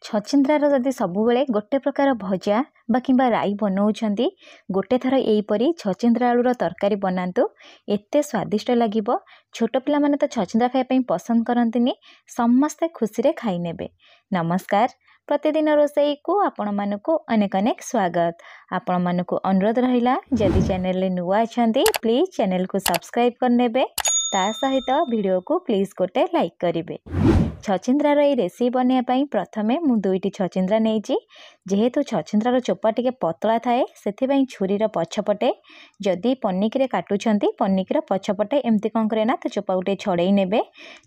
छचिंद्रार जदि सबुबले गोटे प्रकार भजा बा किंबा राई बनाउछंती गोटे थर एहीपरी छचिंद्रा आलूर तरकारी बनातु एते स्वादिष्ट लागिबो। छोट पिला माने तो छचिंद्रा खाइ पई पसंद करंतिनी, समस्ते खुशी रे खाई नेबे। नमस्कार, प्रतिदिन रोषेई को आपण मानकु अनेक अनेक स्वागत। आपण मानकु अनुरोध रहिला जदि चैनल रे नुवा अछंती प्लीज चैनल को सब्सक्राइब कर नेबे, ता सहित वीडियो को प्लीज गोटे लाइक करिवे। छचिंद्रार ये रेसिपी बनवाई प्रथमे मु दुईटी छचिंद्रा नहीं, जेहेतु छचिंद्रार चोपा टिके पतला थाए से छुरीर पछपटे जदि पनिकी काटुंट पनिकीर पछपटे एमती कौन करे ना तो चोपा गोटे छड़े नेबे।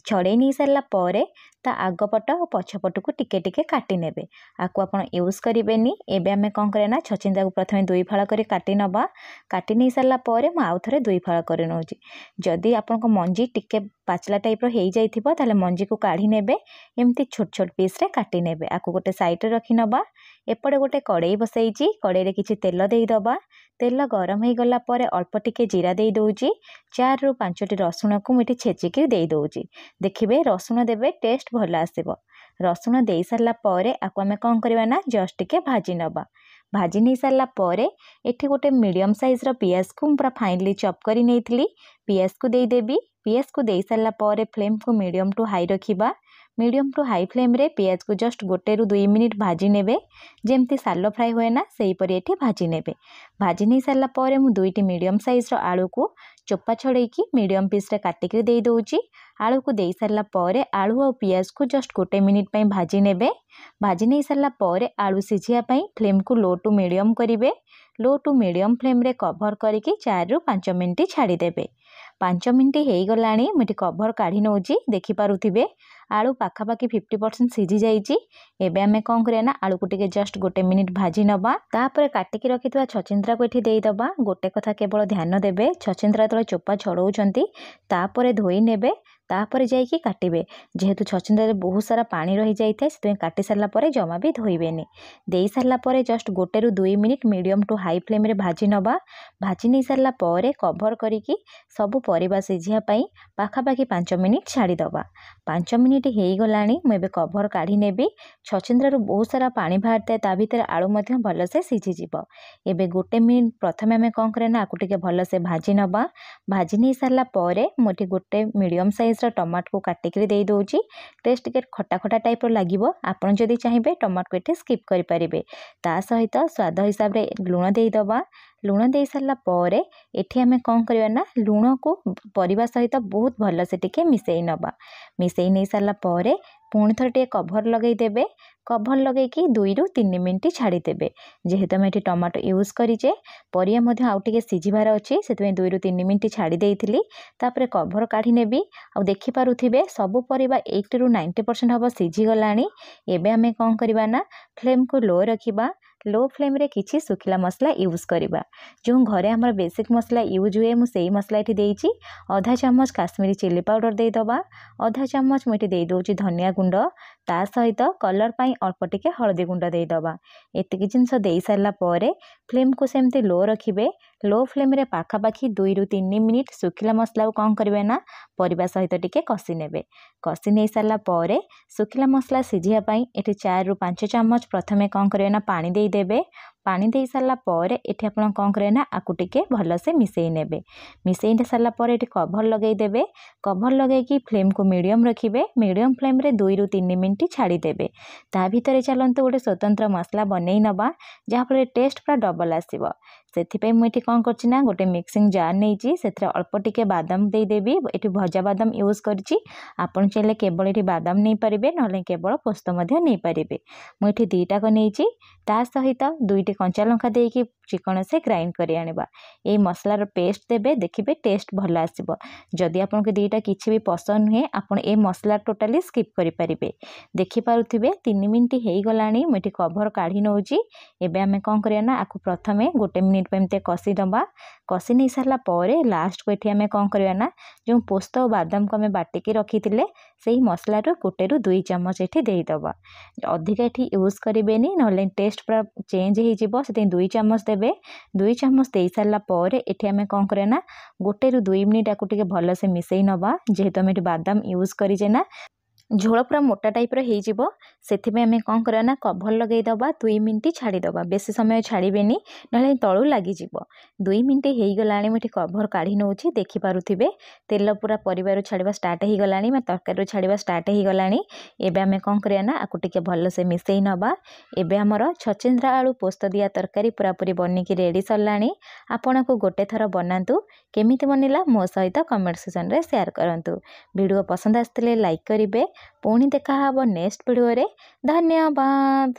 छड़े नहीं सारा पर ता आगपट और पछपट को टिके टिके काटी नेबे। आपको आपण यूज करेनि। एबे आमे कौन करे ना छचिंद्रा को प्रथमे दुई फाड़ कर काटी नबा। काटी नहीं सारा पर मु आउ थरे दुई फाड़ कर नौची। जदि आपण को मंजी टिके पाचला टाइप रो हेई जाइथिबो ताले मंजी को काढ़ी नेबे। एमती छोट छोट पीस रे काटी नेबे। आपको गोटे साइड रे रखी नबा। एपटे गोटे कड़ाई बसैची, कड़ाई रे किछि तेल देई दबा। तेल गरम हो गला पर अल्प टिके जीरा दे दउची। 4 ରୁ 5टी रसुण को मुठी छेचिकी दे दउची। देखिबे रसुण देबे टेस्ट भल आसीबो। रसुण दे सारला पर आको आमे कोन करबा ना जस्ट टिके भाजी नबा। भाजी नहीं सारला पर एठी गोटे मीडियम साइज रो पियाज को पूरा फाइनली चॉप करी नेइथिली। पियाज को दे देबी। पियाज को दे सारला पर फ्लेम को मीडियम टू हाई रखिबा। मीडियम टू हाई फ्लेम रे पियाज को जस्ट 1 ରୁ 2 मिनिट भाजी नेबे। जेमती सालो फ्राई होए ना सेही परी एठी भाजी नेबे। भाजी नहीं सारला पर मु दुईटी मीडियम साइज रो आलू को चोपा छड़ेकी मीडियम पीस रे काटिक दे दउची। आलू को दे सारला पर आलू और पियाज को जस्ट 1 मिनिट पई भाजी नेबे। भाजी नहीं सारला पर आलू सिझिया पई फ्लेम को लो टू मीडियम करिवे। लो टू मीडियम फ्लेम रे कवर करके 4 ରୁ 5 मिनिट छाड़ी देबे। 5 मिनिट हो गलानी मुझे कवर काढ़ी नौची। देखि पारुथिबे आलू पाखापाखि 50% सिझी जाइए। एबे आमे कौन करिया ना आलू को टिके जस्ट 1 मिनिट भाजी नबा। तापर काटिकी रखिथिबा छचिंद्रा को एठी देई दबा। गोटे कथा केवल ध्यान देबे, छचिंद्रा तले चोपा छड़ौचंती तापर धोई नेबे, तापर जाइकी काटिबे। जेहेतु छचिंद्रा रे बहुत सारा पानी रही जाई थाए सेते काटी सारला परे जमा भी धोइबेनी। देई सारला परे जस्ट 1 ରୁ 2 minute medium to high flame रे भाजी नबा। भाजी नहीं सारला परे कवर करिकी सबु परिबा सिझिया पई पाखापाखि 5 मिनिट छाड़ी दबा। 5 मिनिट हो गलानी मु एबे कवर काढ़ी नेबी। छचिंद्रा रो बहुत सारा पानी बाहरता ता भीतर आलू मध्य भल से सिझी जिवो। एबे 1 मिनिट प्रथमे आमे कोन करे ना आकु टिके भल से भाजी नबा। भाजी नहीं सारला परे मोठी गोटे मीडियम साइज रो टमाटो को काटिक दे दउची। टेस्ट टिके खटा खटा टाइप रो लागिवो। आपण जदि चाहिबे टमाटो को एठी स्किप करि परिबे। ता सहित स्वाद हिसाब रे लूण देई दबा। लूण दे सारला पर एठी आमे कौन करबा ना लूण को परिबा सहित बहुत भल से टिके मिसेई नबा। मिसेई नहीं सारला पर पुणी थर टिके कवर लगई देबे। कवर लगे कि 2 ରୁ 3 मिनिट छाड़ी देबे। जेहेतु आमे एठी टमाटो यूज करिजे परिया मध्य आउ टिके सिझिबार अछि सेतमे 2 ରୁ 3 मिनिट छाड़ी देइथिली। तापर कवर काढ़ी नेबी। आ देखि पारुथिबे सब परिबा 80 ରୁ 90% हबो सिझी गलानी। एबे आमे कोन करबा ना फ्लेम को लो रखिबा। लो फ्लेम रे किछि सुखिला मसला यूज करिबा। जो घरे हमर बेसिक मसला यूज हुए मु सेही मसला एठी देइछि। आधा चम्मच काश्मीरी चिली पाउडर दे दबा। आधा चम्मच मुठी दे दउछि धनिया गुंड। ता सहित कलर पाई अल्प टिके हळदी गुंड दे दबा। एतिकी जिंस दे सारला परे फ्लेम को सेमती लो रखिबे। लो फ्लेम रे पाखापाखि 2 ରୁ 3 मिनिट सुखिला मसला को कौन करिवे ना परिबा सहित टिके कसी नेबे। कसी नहीं सारला परे सुखिला मसला सिझिया पई एठी 4 ରୁ 5 चम्मच प्रथमे कौन करिवे ना पानी दे देबे। पानी दे सारला पर एठी आपण कौन करे ना आकु टिके भल से मिसेई नेबे। मिसेई सारला पर एठी कवर लगई देबे। कवर लगई की फ्लेम को मीडियम रखिबे। मीडियम फ्लेम रे 2 ରୁ 3 मिनिट छाड़ी देबे। ता भीतर चलंतु गोटे स्वतंत्र मसला बनेई नबा जहा पर टेस्ट पूरा डबल आसीबो। सेथिपई मु एठी कौन करछि ना गोटे मिक्सिंग जार नेइछि सेथरे अल्प टिके बादाम दे देबी। एठी भजा बादाम यूज करछि। आपण चाहिले केवल एठी बादाम नै परिबे नले केवल पोस्त मध्य नै परिबे। मु एठी 2टा को नेइछि। ता सहित 2टी कंचा लंका देकी चिकन से ग्राइंड करी आनिबा। ए मसलार पेस्ट देबे। देखिबे टेस्ट भल आसीबो। जदि आपन के 2टा किछि भी पसंद हुए आपण ए मसला टोटली स्किप करि परिबे। देखि पारुथिबे 3 मिनिट हो गलानी मुठी कवर काढ़ी नौची। एबे आमे कोन करिया ना आकु प्रथमे 1 मिनिट पेमते कसी दबा। कसी नहीं सारला परे लास्ट को एठी आमे कोन करिया ना जो पोस्त और बादाम को आमे बाटिकी रखिथिले सेही मसला रो 1 ରୁ 2 चम्मच एठी देई दबा। अधिक एठी यूज करिबेनी नले टेस्ट पूरा चेंज हो जिवो। सेते 2 चम्मच देबे। 2 चम्मच दे सारला परे एठी आमे कोन करे ना 1 ରୁ 2 मिनिट आकु टिके भल से मिसेई नबा। जेहेतु आमे एठी बादाम यूज करिजे ना झोल पूरा मोटा टाइप्र हो आम कौन करा ना कभर लगेदबा 2 मिनिट छाड़ीदबा बेसी समय छाड़बेनी ना तलू लग 2 मिनिट हो गला मुझे कभर काढ़ी नौ देखिपे तेल पूरा परिवार छाड़ा स्टार्ट हो गला तरकारी छाड़ा स्टार्ट हो गला एवं आम कौन करा ना आपको टिके भलसे मिसई नवा एवं आमर छचिंद्रा आलू पोस्त दिया तरकारी पूरा पूरी बनिकी रेडी सरला आपण को गोटे थर बनातु केमिति बनिला मो सहित कमेंट सेक्शन रे शेयर करंतु। वीडियो पसंद आसले लाइक करेंगे पुणी देखा नेक्स्ट वीडियो रे। धन्यवाद।